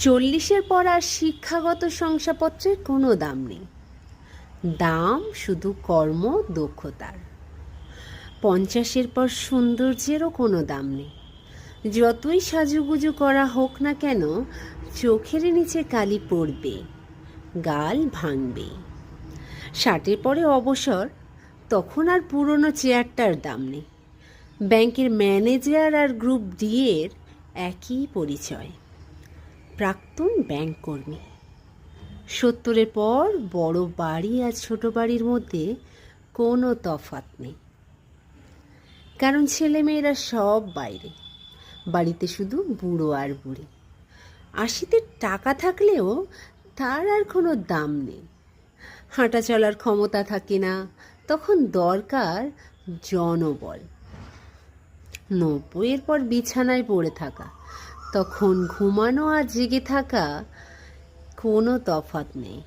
40-এর পর আর শিক্ষাগত শংসাপত্রের কোনো দাম নেই, দাম শুধু কর্ম দক্ষতার। 50-এর পর সৌন্দর্যেরও কোনো দাম নেই, যতই সাজুগুজু করা হোক না কেন চোখের নিচে কালি পড়বে, গাল ভাঙবে। 60-এর পরে অবসর, তখন আর পুরনো চেয়ারটার দাম নেই, ব্যাংকের ম্যানেজার আর গ্রুপ ডি এর একই পরিচয়, প্রাক্তন ব্যাংক কর্মী। 70-এর পর বড় বাড়ি আর ছোট বাড়ির মধ্যে কোনো তফাৎ নেই, কারণ ছেলেমেয়েরা সব বাইরে, বাড়িতে শুধু বুড়ো আর বুড়ি। 80-তে টাকা থাকলেও তার আর কোনো দাম নেই, হাঁটা চলার ক্ষমতা থাকে না, তখন দরকার জনবল। 90-এর পর বিছানায় পড়ে থাকা, তখন ঘুমানো আর জেগে থাকা কোনো তফাৎ নেই।